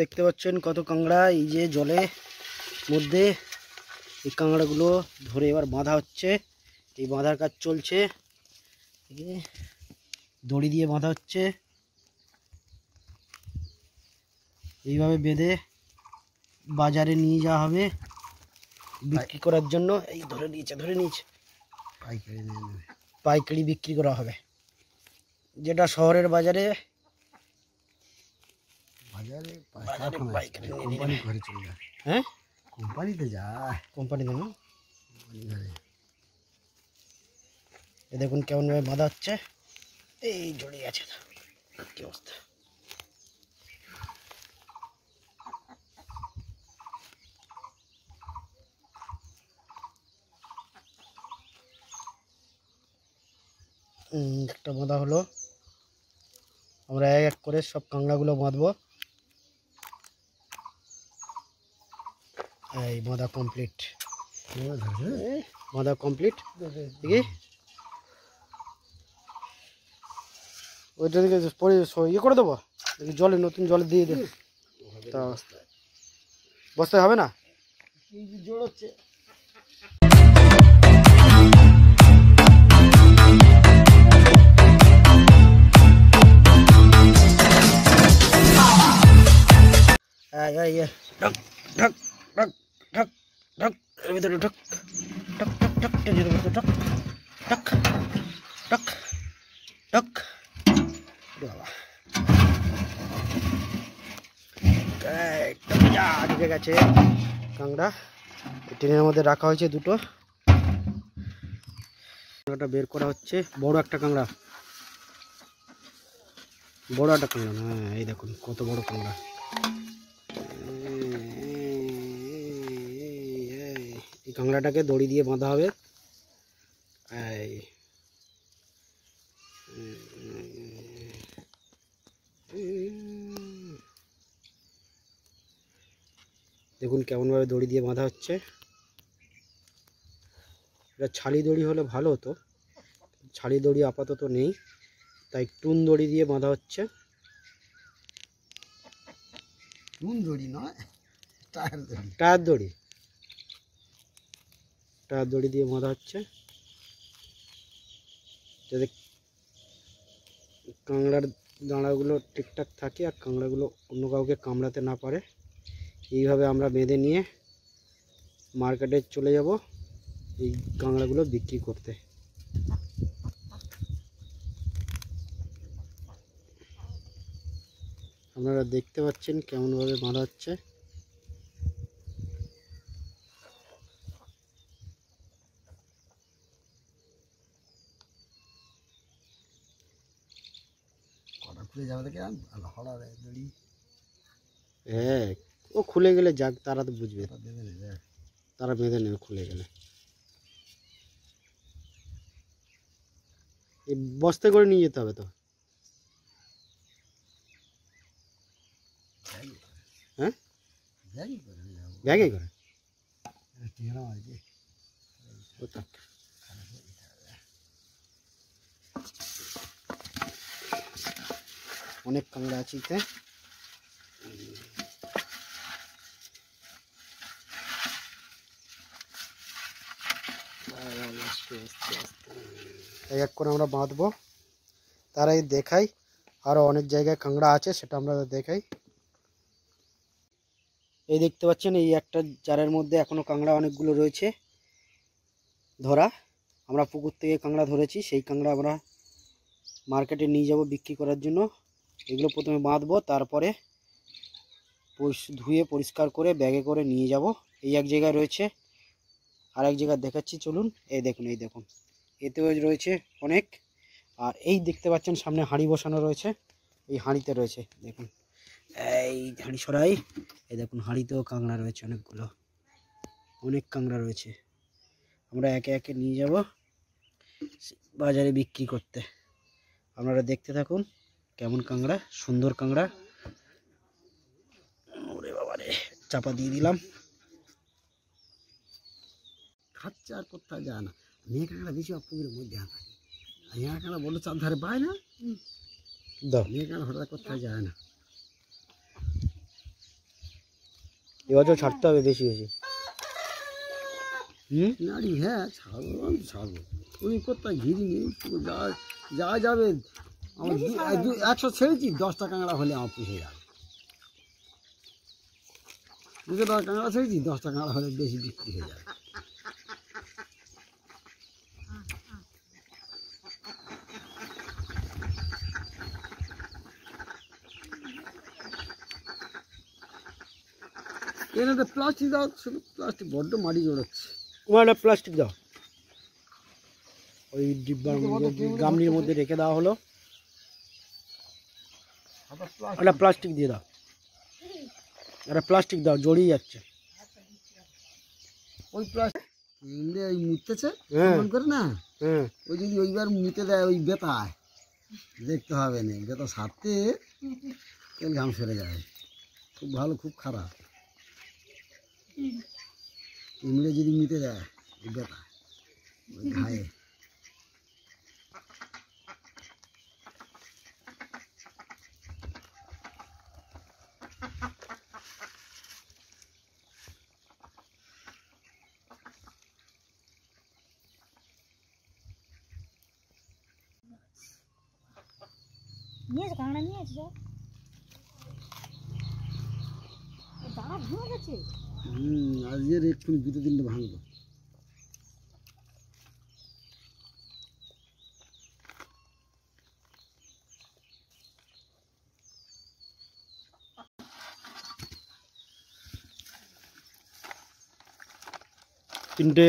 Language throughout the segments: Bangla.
দেখতে পাচ্ছেন কত কাঁকড়া এই যে জলে মধ্যে। এই কাঁকড়াগুলো ধরে এবার বাঁধা হচ্ছে, এই বাঁধার কাজ চলছে। দড়ি দিয়ে বাঁধা হচ্ছে, এইভাবে বেঁধে বাজারে নিয়ে যাওয়া হবে বিক্রি করার জন্য। এই ধরে নিয়েছে পাইকারি বিক্রি করা হবে, যেটা শহরের বাজারে পাইকারি ঘরে চলে যায়। হ্যাঁ, কোম্পানিতে যায়, কোম্পানিতে না। এ দেখুন কেমন ভাবে বাঁধা হচ্ছে, এই জড়িয়ে আছে, কি অবস্থা। একটা বাঁধা হলো, আমরা এক এক করে সব কাঁকড়াগুলো বাঁধবো। এই বাঁধা কমপ্লিট, বাঁধা কমপ্লিট। দেখি ওইটা দিকে পরে ইয়ে করে দেবো, জলে নতুন জলে দিয়ে দেবো। তা বস্তায় হবে না, জোর হচ্ছে। ঢক ঢক ঢক ঢক ঢক, এর ভিতরে ঢক ঢক ঢক ঢক, এর ভিতরে ঢক ঢক ঢক ঢক। বাবা ঢুকে গেছে কাঁকড়া, ট্রেনের মধ্যে রাখা হয়েছে দুটো। কাঁকড়াটা বের করা হচ্ছে, বড় একটা কাঁকড়া, বড় একটা কাঁকড়া। হ্যাঁ, এই দেখুন কত বড় কাঁকড়া। এই কাঁকড়াটাকে দড়ি দিয়ে বাঁধা হবে। এই দেখুন কেমনভাবে দড়ি দিয়ে বাঁধা হচ্ছে। এটা ছালি দড়ি হলে ভালো হতো, ছালি দড়ি আপাতত নেই, তাই টুন দড়ি দিয়ে বাঁধা হচ্ছে। টুন দড়ি নয়, টায়ার দড়ি, টায়ার দড়ি দিয়ে বাঁধা হচ্ছে, যাতে কাঁকড়ার দাঁড়াগুলো ঠিকঠাক থাকে আর কাঁকড়াগুলো অন্য কাউকে কামড়াতে না পারে। এইভাবে আমরা বেঁধে নিয়ে মার্কেটে চলে যাব এই কাঁকড়াগুলো বিক্রি করতে। আপনারা দেখতে পাচ্ছেন কেমনভাবে বাঁধা হচ্ছে। হ্যাঁ, ও খুলে গেলে যাক, তারা তো বুঝবে, তারা বেঁধে নেবে খুলে গেলে। এই বস্তায় করে নিয়ে যেতে হবে তো। হ্যাঁ, ব্যাগে করে অনেক কাঁকড়া আছে এতে। এক করে আমরা বাঁধবো, তারাই দেখাই আরো অনেক জায়গায় কাঁকড়া আছে, সেটা আমরা দেখাই। এই দেখতে পাচ্ছেন এই একটা জারের মধ্যে এখনো কাঁকড়া অনেকগুলো রয়েছে ধরা। আমরা পুকুর থেকে কাঁকড়া ধরেছি, সেই কাঁকড়া আমরা মার্কেটে নিয়ে যাব বিক্রি করার জন্য। এগুলো প্রথমে বাঁধবো, তারপরে ধুয়ে পরিষ্কার করে ব্যাগে করে নিয়ে যাব। এই এক জায়গায় রয়েছে, আর এক জায়গায় দেখাচ্ছি চলুন। এই দেখুন, এই দেখুন, এতেও রয়েছে অনেক। আর এই দেখতে পাচ্ছেন সামনে হাঁড়ি বসানো রয়েছে, এই হাঁড়িতে রয়েছে দেখুন, এই হাঁড়ি সরাই, এই দেখুন হাঁড়িতেও কাঁকড়া রয়েছে অনেকগুলো, অনেক কাঁকড়া রয়েছে। আমরা একে একে নিয়ে যাব বাজারে বিক্রি করতে। আপনারা দেখতে থাকুন কেমন কাঁকড়া, সুন্দর কাঁকড়া। ওরে বাবারে, চাপা দিয়ে দিলাম। খাচ্ছে আর কোথায় যায় না, মেয়ে কাঁকড়া বেশি পুকুরের মধ্যে থাকে, মেয়ে কাঁকড়া বড় চার ধারে পায় না, মেয়ে কাঁকড়া হঠাৎ কোথায় যায় না। এবছর ছাড়তে হবে বেশি বেশি। নারী হ্যাঁ ছাড়বো, আমি ছাড়বো। উনি কোথায় ঘিরি যা যা যাবে আমার 100 ছেড়েছি, 10টা কাঁকড়া হলে আমার পুষে যাবে। 200 টাকা কাঁকড়া ছেড়েছি, 10টা কাঁকড়া হলে বেশি বিক্রি হয়ে যাবে। এখানে তো প্লাস্টিক দাও, শুধু প্লাস্টিক বড্ড মাটি জড়াচ্ছে। তোমার একটা প্লাস্টিক দাও, ওই ডিব্বার মধ্যে গামলির মধ্যে রেখে দেওয়া হলো। একটা প্লাস্টিক দিয়ে দাও, একটা প্লাস্টিক দাও, জড়িয়ে যাচ্ছে। ওই প্লাস্টিক ওই মুততেছে হ্যাঁ এমন করে না, হ্যাঁ ওই যদি ওইবার মুতে দেয় ওই বেতায় দেখতে হবে না, বেতা সারতে তেল ঘাম সরে যায়। খুব ভালো খুব খারাপ। ইমড়ে যদি মুতে দেয় ওই বেতা ওই ঘায়ে। নিয়েছে কাঁকড়া নিয়েছে দাঁড়া ভেঙে গেছে। আজকের এক্ষুনি 2-3টে ভাঙলো। তিনটে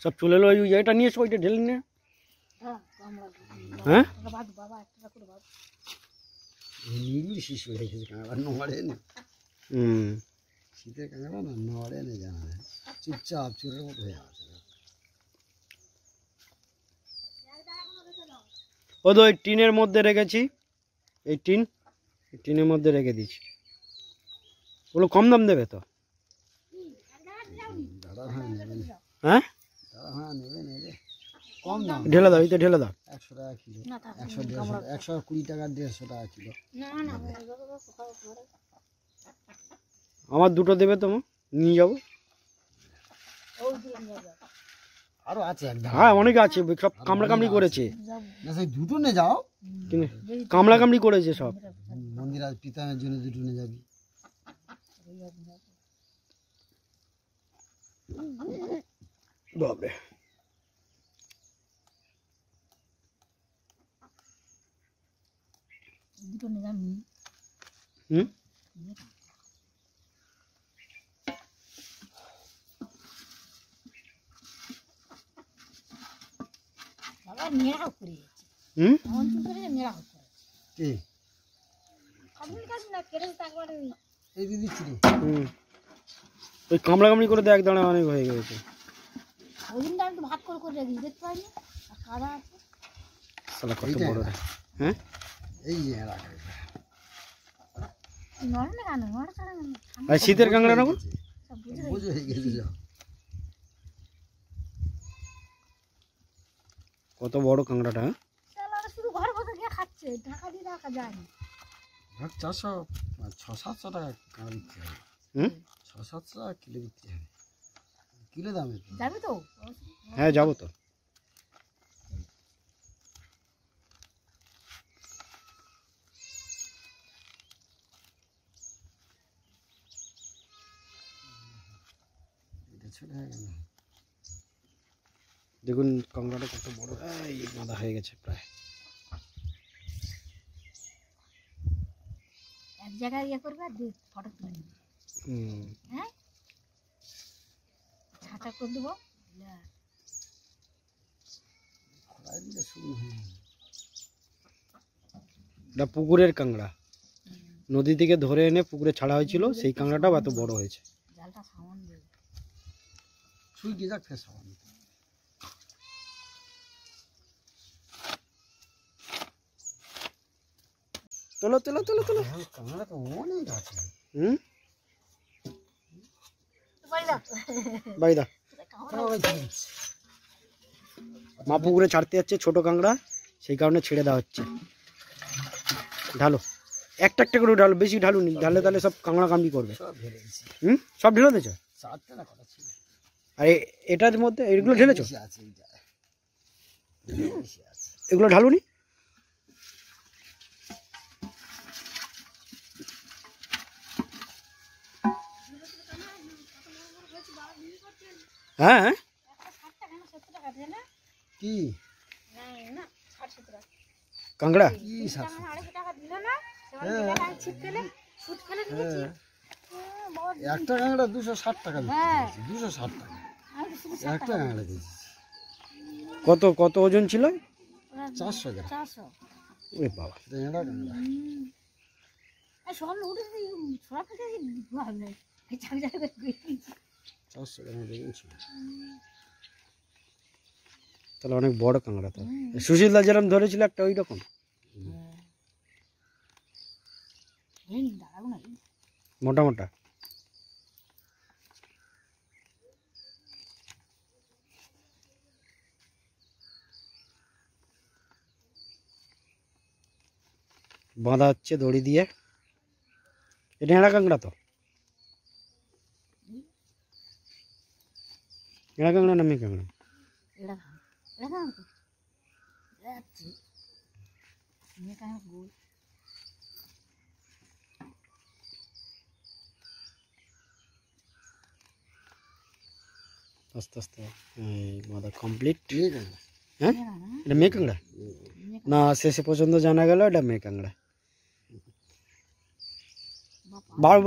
সব চলে এলো। ওই এটা নিয়ে এসো, ওইটা ঢেলে নিয়ে। হ্যাঁ বাবা একটা করে বাবা নিগুড়ি শিশু হয়ে গেছে কাঁকড়া, নড়ে না। শীতের কাঁকড়া না নড়ে না, জানা নেই, চুপচাপ চোরের মতো হয়ে আছে। ও তো ওই টিনের মধ্যে রেখেছি, এই টিনের মধ্যে রেখে দিয়েছি। ওগুলো কম দাম দেবে তো? দাদা হ্যাঁ নেবে না, হ্যাঁ দাদা হ্যাঁ নেবে নেবে, কম দাম। ঢেলে দাও, এইটা ঢেলে দাও। 100 টাকা কিলো, 120 টাকা 150 টাকা কিলো। আমার দুটো দেবে তো, নিয়ে যাবো। আরো আছে এক হ্যাঁ অনেক আছে, সব কামড়া কামড়ি করেছে। না সেই দুটো নিয়ে যাও, কামড়া কামড়ি করেছে সব। মন্দির আজ পিতামের জন্য দুটো নিয়ে যাবি। বাবরে, দুটো নিয়ে যাবি। হুম বাবা মেয়েরাও করে যাচ্ছে, হুম এমন চুল করে মেয়েরাও করে কে কাটুন কাটুন না কেটে একবার এই দিদি ছিল। ওই কামড়া কামড়ি করে দেখ, দাঁড়া অনেক হয়ে গেছে। ওই দিনটা আমি তো ভাত করে করে রেখেছি, দেখতে পাইনি। আর কাদা আছে শালা কত বড় রে। হ্যাঁ এই যে রাখা নড়ে না কেন, নড়ে ছাড়া না আর শীতের কাঁকড়া না গো? সব বুঝে বুঝে হয়ে গেছিল। কত বড় কাঁকড়াটা, হ্যাঁ? শালারা শুধু ঘরে বসে গিয়ে খাচ্ছে, ঢাকা দিয়ে রাখা যায় না। 600-700 টাকা কাঁকড়া বিক্রি হবে। হুম 600-700 টাকা কিলো বিক্রি হবে, কিলো দামে। যাবি তো? হ্যাঁ যাবো তো। এটা ছোট হয়ে গেল। দেখুন কাঁকড়াটা কত বড়, এই গাদা হয়ে গেছে প্রায়। এক জায়গায় ইয়ে করবে আর ফটো তুলে নেবে। হ্যাঁ ছাতা করে দেবো। খোলাই দিলে শুরু হয়ে যাবে। এটা পুকুরের কাঁকড়া, নদী থেকে ধরে এনে পুকুরে ছাড়া হয়েছিল, সেই কাঁকড়াটাও এত বড় হয়েছে। জালটা সামান দেবে। সুইটি যাক ফেস হবে। তোলো তোলো তোলো তোলো। কাঁকড়া তো অনেক আছে। হুম বাড়ি দাও বাড়ি দা, মা পুকুরে ছাড়তে যাচ্ছে ছোট কাঁকড়া, সেই কারণে ছেড়ে দেওয়া হচ্ছে। ঢালো। একটা একটা করে ঢালো, বেশি ঢালুনি, ঢালে তাহলে সব কামড়া কামড়ি করবে। সব ঢেলেছি। সব ঢেলে দিয়েছ? 4টে না কটা ছিল। আর এটার মধ্যে এগুলো ঢেলেছ? বেশি আছে এইটা। বেশি আছে। এগুলো ঢালুনি? হ্যাঁ হ্যাঁ। কি কাঁকড়া? কি 700? একটা কাঁকড়া 260 টাকা দিচ্ছি। 260 টাকা একটা কাঁকড়া দিচ্ছি। কত কত ওজন ছিল? 400 গ্রাম। ওরে বাবা, এটা কাঁকড়া। সকালে উঠে ছোড়া ফেটে ভাবলে 400 গ্রাম দিয়েছি। তাহলে অনেক বড় কাঁকড়া। তো সুশীলদা যেরকম ধরেছিল একটা ওই রকম মোটা মোটা। বাঁধা হচ্ছে দড়ি দিয়ে। এটা এঁড়া কাঁকড়া তো? এঁড়া কাঁকড়া না মেয়ে কাঁকড়া? আস্তে আস্তে বাঁধা কমপ্লিট। হ্যাঁ, এটা মেয়ে কাঁকড়া না? শেষে পর্যন্ত জানা গেল এটা মেয়ে কাঁকড়া।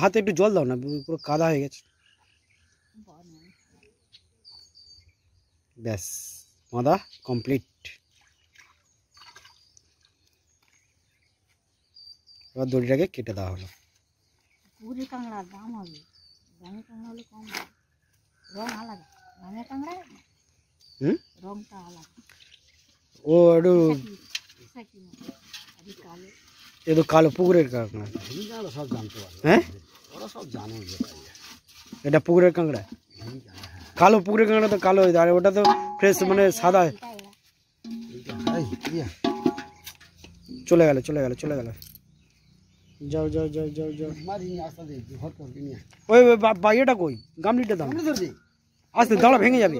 হাতে একটু জল দাও না, পুরো কাদা হয়ে গেছে। ব্যাস, বাঁধা কমপ্লিট। এবার দড়িটাকে কেটে দেওয়া হলো। পুরি কাঁকড়ার দাম হবে, দামি কাঁকড়া হলে কম হবে, রং আলাদা। দামি কাঁকড়া রংটা আলাদা। ও একটু এ তো কালো পুকুরের কাঁকড়া। সব জানতে পারে। হ্যাঁ, ওরা সব জানে। এটা পুকুরের কাঁকড়া। কালো পুকুরের কাঁকড়া তো কালো, আর ওটা তো ফ্রেশ মানে সাদা। চলে গেল চলে গেল চলে গেল। যাও যাও যাও যাও যাও। ওই বাইরেটা কই? গামলিটা দাও। আস্তে, দাঁড়া ভেঙে যাবে,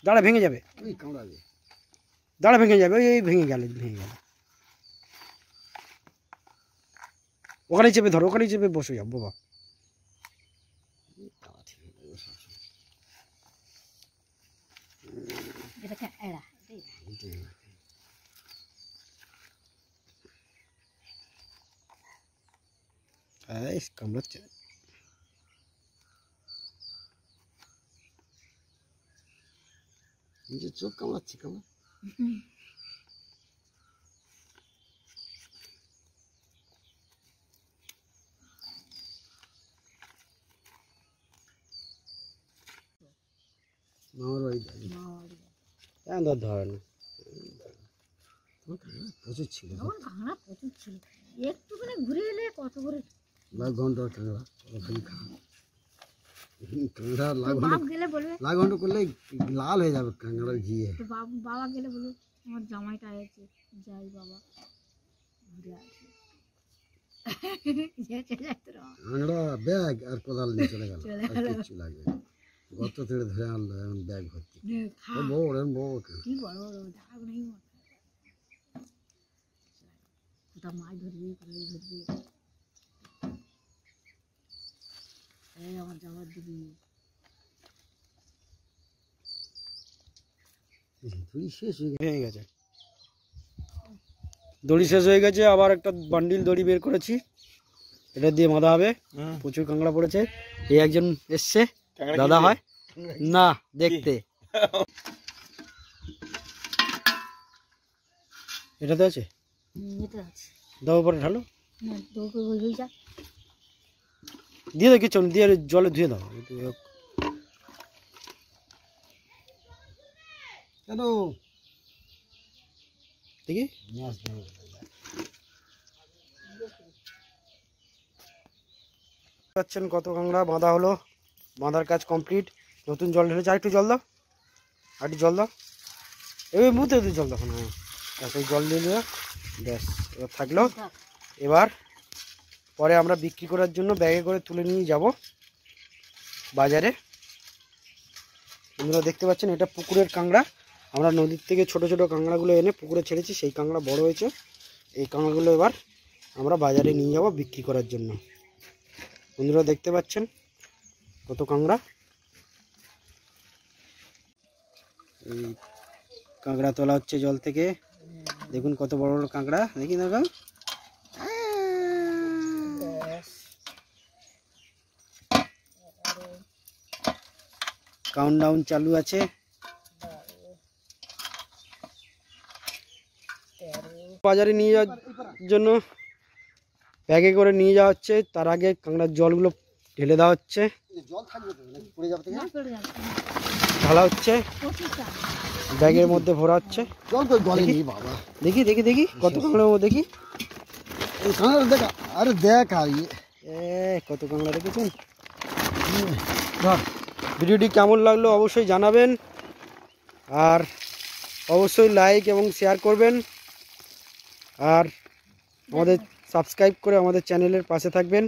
দাঁড়া ভেঙে যাবে, দাঁড়া ভেঙে যাবে। ওই ভেঙে গেল ভেঙে গেল। ওখানে চেপে ধরো, ওখানে চেপে বসে যাও বাবা। কামড়াচ্ছে। নিজের চোখ কামড়াচ্ছে। কামড়া ধরে না, প্রচুর ছিল। কাঁকড়া প্রচুর ছিল, একটুখানি ঘুরে এলে কত করে। লাখ ঘন্টার কাঁকড়া কাঁকড়া বাপ গেলে বলবে, লাখ ঘন্টা করলে লাল হয়ে যাবে কাঁকড়ার ঘিয়ে। বাবা গেলে বলবে আমার জামাইটা আছে, যাই বাবা ঘুরে আসি। কাঁকড়া ব্যাগ আর কোদাল নিয়ে চলে গেল, আর কিচ্ছু লাগবে। গত থেকে ধরে আনলো, এখন ব্যাগ ভর্তি। বড় বড় কি বড় বড় ধাপ নেই, কোথাও মাছ ধরবি, কোথাও ধরবি, এই আমার যাওয়ার দিবি। দড়ি শেষ হয়ে গেছে, দড়ি শেষ হয়ে গেছে। আবার একটা বান্ডিল দড়ি বের করেছি, এটা দিয়ে বাঁধা হবে। প্রচুর কাঁকড়া পড়েছে। এই একজন এসছে, দাদা হয় না দেখতে। এটাতে আছে, দাও উপরে ঢালো, দিয়ে দাও কিছু দিয়ে, জলে ধুয়ে দাও। কেন দেখি পাচ্ছেন কত কাঁকড়া বাঁধা হলো। বাঁধার কাজ কমপ্লিট। নতুন জল ঢেলেছে, আর একটু জল দাও, আর একটু জল দাও। এই মুহূর্তে জল দাও না, এই জল দিয়ে দিও, ব্যাস। এবার থাকলো। এবার পরে আমরা বিক্রি করার জন্য ব্যাগে করে তুলে নিয়ে যাব বাজারে। বন্ধুরা দেখতে পাচ্ছেন এটা পুকুরের কাঁকড়া। আমরা নদীর থেকে ছোট ছোট কাঁকড়াগুলো এনে পুকুরে ছেড়েছি, সেই কাঁকড়া বড় হয়েছে। এই কাঁকড়াগুলো এবার আমরা বাজারে নিয়ে যাব বিক্রি করার জন্য। বন্ধুরা দেখতে পাচ্ছেন কত কাঁকড়া। এই কাঁকড়া তোলা হচ্ছে জল থেকে, দেখুন কত বড় বড় কাঁকড়া, দেখি দেখো। কাউন্টডাউন চালু আছে। বাজারে নিয়ে যাওয়ার জন্য ব্যাগে করে নিয়ে যাওয়া হচ্ছে, তার আগে কাঁকড়ার জলগুলো ঢেলে দেওয়া হচ্ছে, জল থাকবে তো নাকি পড়ে যাবে থেকে? না পড়ে যাবে, ঢালা হচ্ছে, প্রচুর চাপ। ব্যাগের মধ্যে ভরা হচ্ছে। জল কই গলে নেই বাবা। দেখি দেখি দেখি কত কাঁকড়া দেখি। এই কাঁকড়া দেখা, আরে দেখ আর কত কাঁকড়া দেখেছেন। ভিডিওটি কেমন লাগলো অবশ্যই জানাবেন, আর অবশ্যই লাইক এবং শেয়ার করবেন, আর আমাদের সাবস্ক্রাইব করে আমাদের চ্যানেলের পাশে থাকবেন।